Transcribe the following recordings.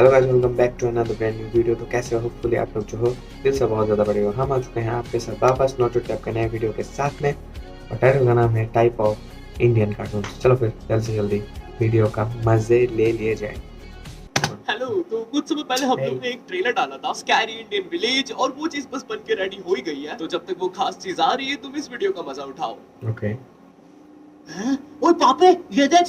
Hello guys, welcome back to another brand new video. तो कैसे हो? होपफुली आप लोग जो हो दिल से बहुत ज़्यादा बड़े हो। हम आ चुके हैं आपके साथ वापस नोटो टैप के नए वीडियो के साथ में, और टाइटल का नाम है टाइप ऑफ इंडियन कार्टून। चलो फिर जल्द से जल्दी वीडियो का मजे ले लिए जाए। हेलो। तो कुछ समय पहले हम लोग ने एक ट्रेलर डाला था स्कैरी इंडियन विलेज, और वो चीज बस बन के रेडी हो ही गई है। तो जब तक वो खास चीज आ रही है तुम इस वीडियो का मजा उठाओ। ओके। ओए पापे, ये देख,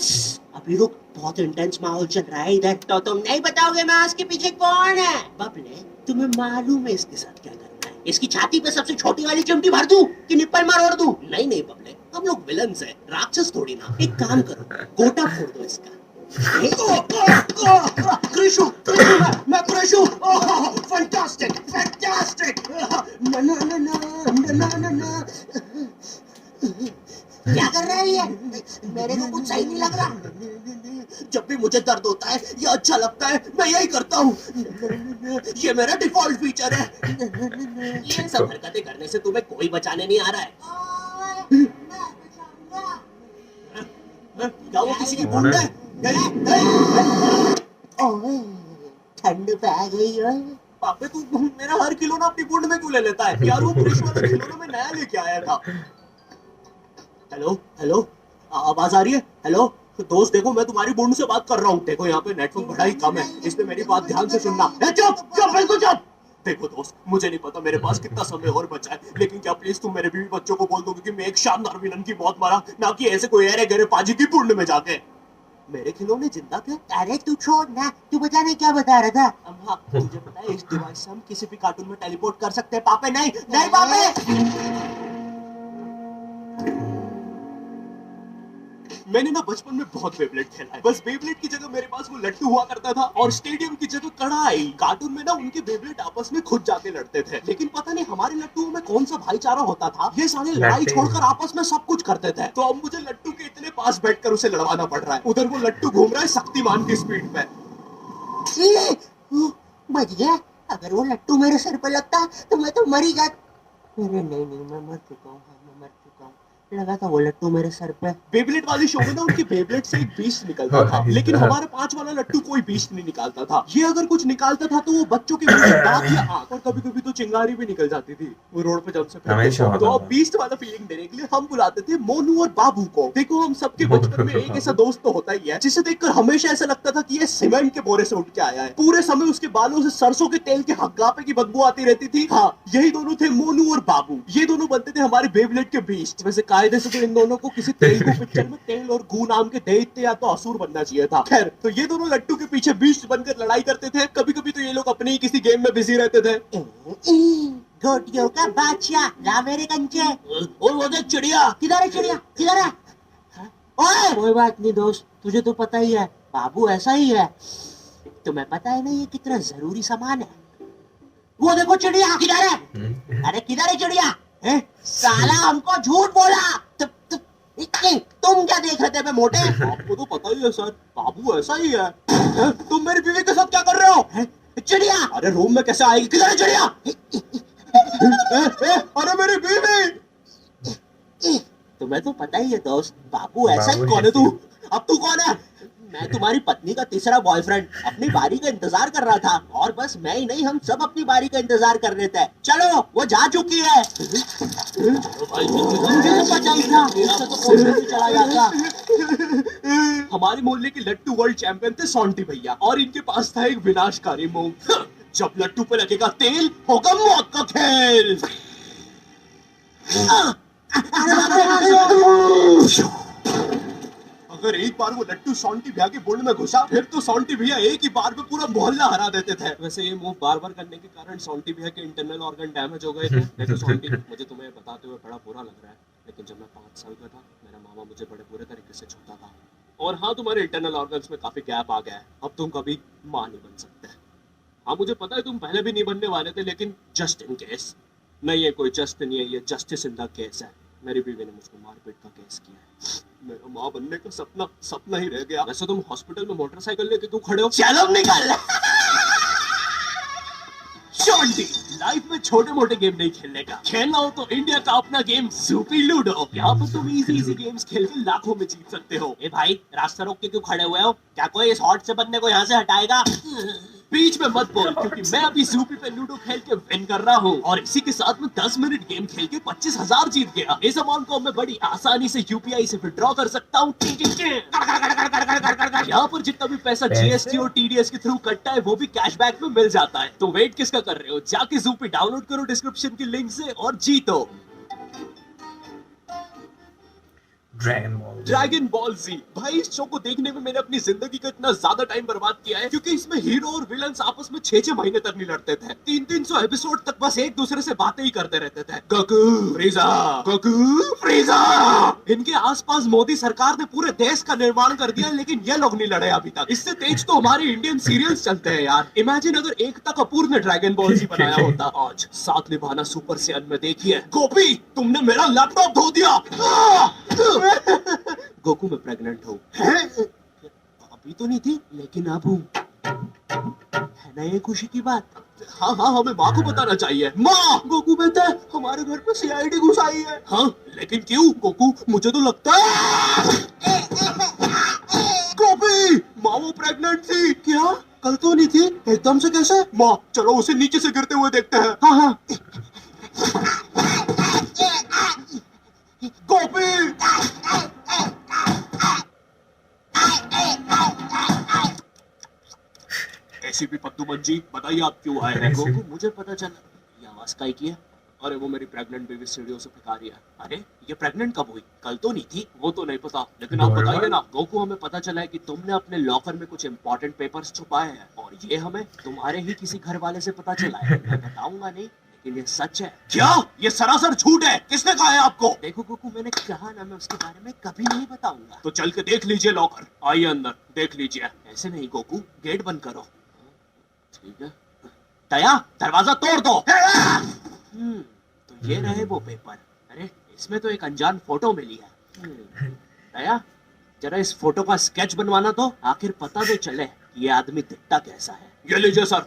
अभी रुक, बहुत इंटेंस माहौल चल रहा है इधर। तो तुम नहीं बताओगे मास्क के पीछे कौन है? बबले, तुम्हें मालूम है इसके साथ क्या करना है? इसकी छाती पे सबसे छोटी वाली चिमटी भर दूं कि निप्पल मरोड़ दूं? नहीं नहीं बबले, हम लोग विलन्स हैं, राक्षस थोड़ी ना। एक काम करो, गोटा फोड़ दो इसका। कृषु, मैं कृषु, फैंटास्टिक फैंटास्टिक, ना ना ना ना ना ना ना। क्या कर रहा है ये? मेरे को कुछ सही नहीं लग रहा। जब भी मुझे दर्द होता है या अच्छा लगता है मैं यही करता हूँ। ये मेरा डिफॉल्ट फीचर है। ये सब हरकतें करने से तुम्हें कोई बचाने नहीं आ रहा है। क्या वो किसी की बूंद है? ठंड पे आ गई है। पापे तू मेरा हर खिलौना अपनी बूंद में क्यों ले लेता है? यार वो कृष्ण वाला खिलौना मैं नया लेके आया था। हेलो हेलो, आवाज आ रही है? हेलो दोस्त, देखो मैं तुम्हारी बूंद से बात कर रहा हूँ। देखो यहाँ पे नेटवर्क बड़ा ही कम है, इसलिए मेरी बात ध्यान से सुनना। चुप चुप, बिल्कुल चुप। देखो दोस्त, मुझे नहीं पता मेरे पास कितना समय और बचा है, लेकिन क्या प्लीज तुम मेरे बीवी बच्चों को बोल दोगे कि मैं एक शानदार विलन की मौत मारा, ना कि ऐसे कोई अरे गहरे पाजी की बूंद में जाके। मेरे खिलौने जिंदा थे? अरे तू छोड़ ना, तू बता नहीं क्या बता रहा था? हाँ, तुझे पता है इस डिवाइस से हम किसी भी कार्टून में टेलीपोर्ट कर सकते हैं? पापे नहीं नहीं पापे। मैंने ना बचपन में बहुत बेब्लेड खेला है। बस बेब्लेड की जगह मेरे पास वो लट्टू हुआ करता था, और स्टेडियम की जगह कढ़ाई। कार्टून में ना उनके बेब्लेड आपस में खुद जाके लड़ते थे, लेकिन पता नहीं हमारे लट्टुओं में कौन सा भाईचारा होता था, ये सारे लड़ाई छोड़कर आपस में सब कुछ करते थे। तो अब मुझे लट्टू के इतने पास बैठकर उसे लड़वाना पड़ रहा है। उधर वो लट्टू घूम रहा है शक्तिमान की स्पीड पे। बच गया। अगर वो लट्टू मेरे सर पे लगता तो मैं तो मर ही जाता। नहीं नहीं, मैं मर चुका हूँ, मैं मर चुका हूँ। लगा था वो लट्टू मेरे सर पे। बेबलेट वाली शो में ना उनके बेबलेट से एक बीस्ट निकलता था, लेकिन हमारा 5 वाला लट्टू कोई बीस्ट नहीं निकालता था। ये अगर कुछ निकालता था तो वो बच्चों के मुंह से दांत या आंख, और कभी-कभी तो चिंगारी भी निकल जाती थी वो रोड पे जब से। तो अब बीस्ट वाला फीलिंग देने के लिए हम बुलाते थे मोनू और बाबू को। देखो हम सबके बचपन में एक ऐसा दोस्त तो होता ही है जिसे देखकर हमेशा ऐसा लगता था कि ये सीमेंट के बोरे से उठ के आया है। पूरे समय उसके बालों से सरसों के तेल के हग्गापे की बदबू आती रहती थी। हाँ, यही दोनों थे मोनू और बाबू। ये दोनों बनते थे हमारे बेबलेट के बीस्ट। वैसे कायदे से तो इन दोनों को किसी तेलुगु पिक्चर में तेल और गू नाम के दैत्य या तो असुर बनना चाहिए था। खैर, तो ये दोनों लट्टू के पीछे बीस्ट बनकर लड़ाई करते थे। कभी-कभी तो ये लोग अपने ही किसी गेम में बिजी रहते थे। गोटियों का बादशाह, ला मेरे कंचे। और वो देख चिड़िया। किधर है चिड़िया? किधर है? ओए, कोई बात नहीं दोस्त, तुझे तो पता ही है बाबू ऐसा ही है। तुम्हें पता है ना ये कितना जरूरी सामान है? वो देखो चिड़िया। किधर है? अरे किधर है चिड़िया? साला हमको झूठ बोला। तुम क्या देख रहे थे बे मोटे? आपको तो पता ही है सर, बाबू ऐसा ही है। तुम मेरी बीवी के साथ क्या कर रहे हो? चिड़िया। अरे रूम में कैसे आएगी? किधर है चिड़िया? अरे मेरी बीवी। तुम्हें तो पता ही है दोस्त, बाबू ऐसा ही। कौन है तू? अब तू कौन है? मैं तुम्हारी पत्नी का तीसरा बॉयफ्रेंड, अपनी बारी का इंतजार कर रहा था। और बस मैं ही नहीं, हम सब अपनी बारी का इंतजार कर रहे थे। चलो, वो जा चुकी है। मुझे तो पता ही था, इससे तो कोई नहीं चला जाता। हमारे मोहल्ले के लट्टू वर्ल्ड चैंपियन थे सोंटी भैया, और इनके पास था एक विनाशकारी मूव। जब लट्टू पे लगेगा तेल, होगा मौत का खेल। अगर एक बार वो लट्टू सोंटी भैया के बुंड में घुसा, फिर तो सोंटी भैया एक ही बार में पूरा मोहल्ला हरा देते थे। वैसे ये मूव बार बार करने के कारण सोंटी भैया के इंटरनल ऑर्गन डैमेज हो गए थे। देखो सोंटी, मुझे तुम्हें बताते हुए बड़ा बुरा लग रहा है, लेकिन जब मैं 5 साल का था, मेरा मामा मुझे बड़े बुरे तरीके से छूता था। और हाँ, तुम्हारे इंटरनल ऑर्गन्स में काफी गैप आ गया है, अब तुम कभी माँ नहीं बन सकते। हाँ मुझे पता है तुम पहले भी नहीं बनने वाले थे, लेकिन जस्ट इन केस। नहीं, ये कोई जस्ट नहीं है, ये जस्टिस इन द केस है। मेरी बीवी ने मुझको मारपीट का केस किया है। मेरा माँ बनने का सपना ही रह गया। वैसे तुम हॉस्पिटल में मोटरसाइकिल लेके क्यों खड़े हो? चैलम निकाल। शॉन्टी, लाइफ में छोटे मोटे गेम नहीं खेलने का, खेलना हो तो इंडिया का अपना गेम सुपी लूडो। यहाँ पर तुम इजी गेम्स खेल के लाखों में जीत सकते हो। ए भाई, रास्ता रोक के क्यों खड़े हुए हो? क्या कोई इस हॉट से बंदे को यहाँ से हटाएगा? बीच में मत बोल, क्योंकि मैं अभी ज़ूपी पे लूडो खेल के विन कर रहा हूँ और इसी के साथ में 10 मिनट गेम खेल के 25,000 जीत गया। इस अमाउंट को मैं बड़ी आसानी से यूपीआई से विड्रॉ कर सकता हूँ। यहाँ पर जितना भी पैसा जीएसटी और टीडीएस के थ्रू कटता है वो भी कैशबैक में मिल जाता है। तो वेट किसका कर रहे हो, जाके ज़ूपी डाउनलोड करो डिस्क्रिप्शन की लिंक से और जीतो। ड्रैगन बॉल जी, भाई इस शो को देखने में मैंने अपनी जिंदगी का इतना ज्यादा टाइम बर्बाद किया है, क्योंकि इसमें हीरो और विलन्स आपस में 6-6 महीने तक नहीं लड़ते थे। 300 एपिसोड तक बस एक दूसरे से बातें ही करते रहते थे। Goku फ्रीजा, Goku फ्रीजा। इनके आसपास मोदी सरकार ने पूरे देश का निर्माण कर दिया, लेकिन ये लोग नहीं लड़े अभी तक। इससे तेज तो हमारे इंडियन सीरियल्स चलते हैं यार। इमेजिन अगर एकता कपूर ने ड्रैगन बॉल जी बनाया होता। आज साथ निभाना सुपर सेयन में देखिए। गोपी, तुमने मेरा लैपटॉप धो दिया। गोकू मैं प्रेग्नेंट हूँ। अभी तो नहीं थी, लेकिन अब हूँ। है ना ये खुशी की बात? हाँ हाँ, हमें माँ को बताना चाहिए। माँ, गोकू बेटा, हमारे घर पे सीआईडी घुस आई है। हाँ, लेकिन क्यों? गोकू, मुझे तो लगता है गोपी, माँ वो प्रेग्नेंट थी। क्या? कल तो नहीं थी, एकदम से कैसे? माँ, चलो उसे नीचे से गिरते हुए देखते हैं। हाँ हाँ। गोपी, एसीपी पद्दूमन जी, बताइए आप क्यों आए हैं? गोकू, मुझे पता चला। ये आवाज काहे की है? अरे वो मेरी प्रेग्नेंट बेबी सीढ़ियों से फेंका रही है। अरे ये प्रेग्नेंट कब हुई? कल तो नहीं थी। वो तो नहीं पता, लेकिन आप बताइए ना। गोकू, हमें पता चला है कि तुमने अपने लॉकर में कुछ इंपॉर्टेंट पेपर्स छुपाए हैं, और ये हमें तुम्हारे ही किसी घर वाले से पता चला है। मैं बताऊंगा नहीं, लेकिन ये सच है। क्या? ये सरासर झूठ है। किसने कहा है आपको? देखो गोकू, मैंने कहा ना, मैं उसके बारे में कभी नहीं बताऊंगा। तो चल के देख लीजिए लॉकर। आइए अंदर, देख लीजिए। ऐसे नहीं गोकू, गेट बंद करो। ठीक है। दया, दरवाजा तोड़ दो। तो ये रहे वो पेपर। अरे इसमें तो एक अनजान फोटो मिली है। दया, जरा इस फोटो का स्केच बनवाना तो, आखिर पता तो चले ये आदमी दिखता कैसा है। ये लीजिए सर।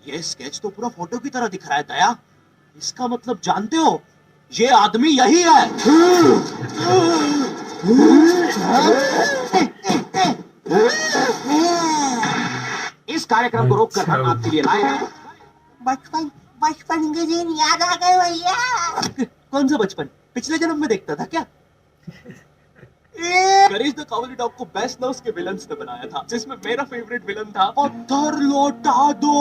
ये स्केच तो पूरा फोटो की तरह दिख रहा है दया। इसका मतलब जानते हो, ये आदमी यही है। इस कार्यक्रम को रोककर हम आपके लिए लाए हैं। बचपन बचपन के दिन याद आ गए भैया। कौन सा बचपन? पिछले जन्म में देखता था क्या? करेज द कावली डॉग को बेस्ट ना उसके विलन्स ने बनाया था, जिसमें मेरा फेवरेट विलन था पत्थर लौटा दो।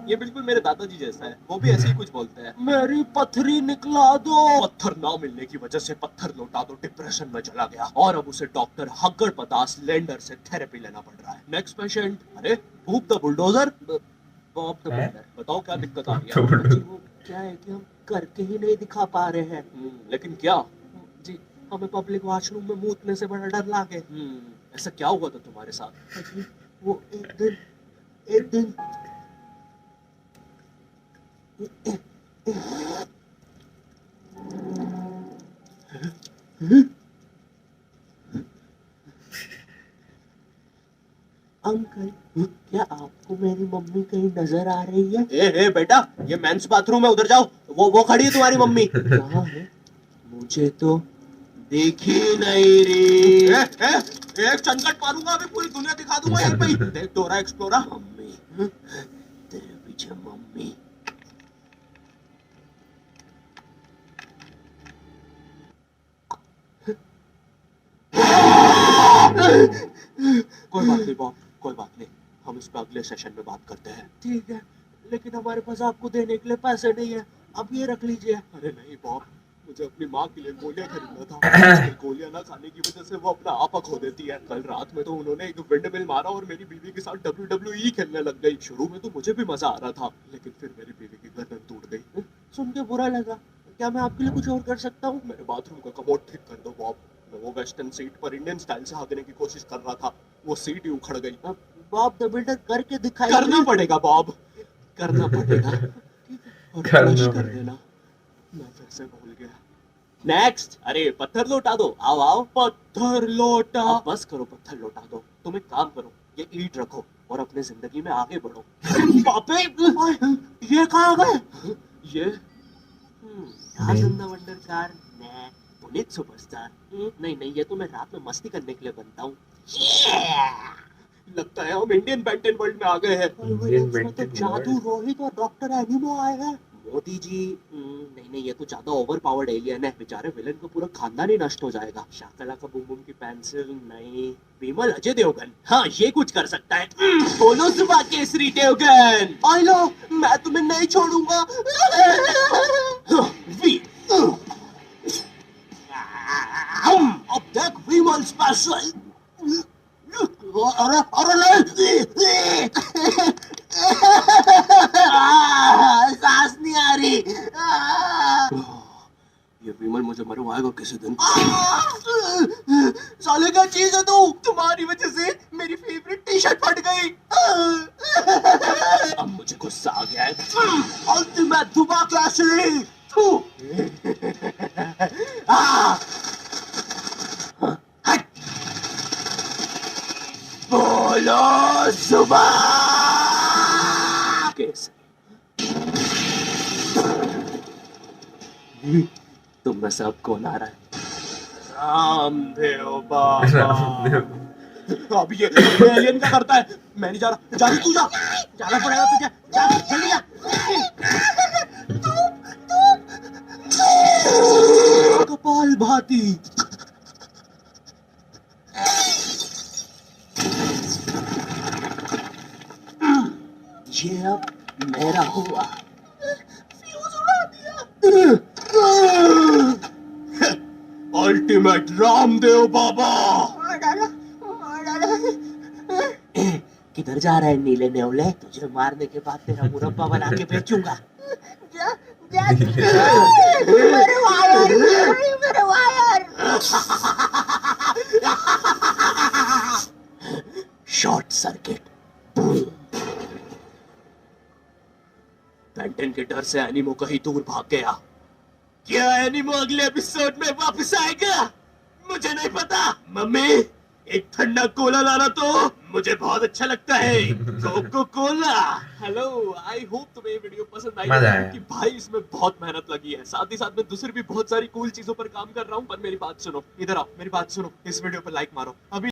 ये बिल्कुल मेरे दादाजी जैसा है, वो भी ऐसे ही कुछ बोलते हैं। मेरी पथरी निकला दो। पत्थर ना मिलने की वजह से पत्थर लौटा दो डिप्रेशन में चला गया, और अब उसे डॉक्टर हग्गड़ पतास लेंडर से थेरेपी लेना पड़ रहा है। Next patient. अरे Bob the bulldozer, Bob the builder. बताओ क्या दिक्कत आ रही है? वो क्या है कि हम करके ही नहीं दिखा पा रहे हैं। लेकिन क्या? जी, हमें पब्लिक वॉशरूम में मूतने से बड़ा डर लागे। ऐसा क्या हुआ था तुम्हारे साथ? वो एक दिन अंकल, क्या आपको मेरी मम्मी कहीं नजर आ रही है? ए बेटा, ये मेंस बाथरूम है, उधर जाओ। वो खड़ी है तुम्हारी मम्मी। कहाँ है? मुझे तो देखी नहीं रही। एक चंगट मारूंगा, अभी पूरी दुनिया दिखा दूंगा यहीं पे ही। देख डोरा एक्सप्लोरर। मम्मी, तेरे पीछे मम्मी। कोई बात नहीं बॉब, कोई बात नहीं। हम इस पे अगले सेशन में बात करते हैं। ठीक है, लेकिन हमारे पास आपको देने के लिए पैसे नहीं है। अब ये रख लीजिए। अरे नहीं बॉब, मुझे अपनी माँ के लिए गोलियां खरीदना था। गोलियां ना खाने की वजह से वो अपना आपा खो देती है। कल रात में तो उन्होंने एक विंड मिल मारा और मेरी बीवी के साथ WWE खेलने लग गई। शुरू में तो मुझे भी मजा आ रहा था, लेकिन फिर मेरी बीवी की गर्दन टूट गई। सुन के बुरा लगा। क्या मैं आपके लिए कुछ और कर सकता हूँ? मेरे बाथरूम का कमोड ठीक कर दो बॉब। मैं वो वेस्टर्न सीट पर इंडियन स्टाइल से हाँकने की कोशिश कर रहा था, वो सीट ही उखड़ गई। बॉब द बिल्डर करके दिखाई। करना पड़ेगा बॉब, करना पड़ेगा। और फ्लश कर देना। मैं फिर से भूल गया। नेक्स्ट। अरे पत्थर लौटा दो। आओ आओ। पत्थर लौटा। बस करो, पत्थर लौटा दो। तुम एक काम करो, ये ईंट रखो और अपने जिंदगी में आगे बढ़ो। बापे, ये कहाँ गए? ये वंडर कार, पुनीत सुपरस्टार। नहीं नहीं, ये तो मैं रात में मस्ती करने के लिए बनता हूँ। लगता है हम इंडियन बेंटन वर्ल्ड में आ गए हैं। इंडियन इसमें तो बेंटन जादू वर्ल्ड। रोहित और डॉक्टर एनिमो आए हैं। मोदी जी नहीं नहीं, ये तो ज्यादा ओवर पावर्ड एलियन है, बेचारे विलन का पूरा खानदान ही नष्ट हो जाएगा। शाकला का बूम बूम की पेंसिल नहीं। विमल अजय देवगन, हाँ ये कुछ कर सकता है। बोलो सुबह केसरी देवगन, आई लो, मैं तुम्हें नहीं छोड़ूंगा। वी अब देख विमल स्पेशल। अरे अरे नहीं, सांस नहीं आ रही। ये विमल मुझे मरवाएगा किसी दिन। साले क्या चीज है तू, तुम्हारी वजह से मेरी फेवरेट टी शर्ट फट गई। अब मुझे गुस्सा आ गया है। अल्टीमेट धुबा क्लासी। बोलो सुबह कैसे तुम में सब कौन आ रहा है? रामदेव बाबा। अब ये एलियन क्या करता है? मैं नहीं जा रहा, जा तू जा, जाना पड़ेगा तुझे, जा जल्दी जा। कपाल भाती। ये अब मेरा हुआ। फ्यूज उड़ा दिया। अल्टीमेट रामदेव बाबा। किधर जा रहा है नीले नेवले? तुझे मारने के बाद तेरा मुरब्बा बना के बेचूंगा। मेरे वायर, मेरे वायर। Short circuit. बेंटन के डर से एनिमो कहीं दूर भाग गया। क्या एनिमो अगले एपिसोड में वापस आएगा? मुझे नहीं पता। मम्मी एक ठंडा कोला लाना तो, मुझे बहुत अच्छा लगता है Coca Cola. Hello, I hope तुम्हें ये वीडियो पसंद आई मजा आया। कि भाई इसमें बहुत मेहनत लगी है, साथ ही साथ मैं दूसरी भी बहुत सारी कूल चीजों पर काम कर रहा हूँ। पर मेरी बात सुनो, इधर आओ, मेरी बात सुनो, इस वीडियो पर लाइक मारो अभी।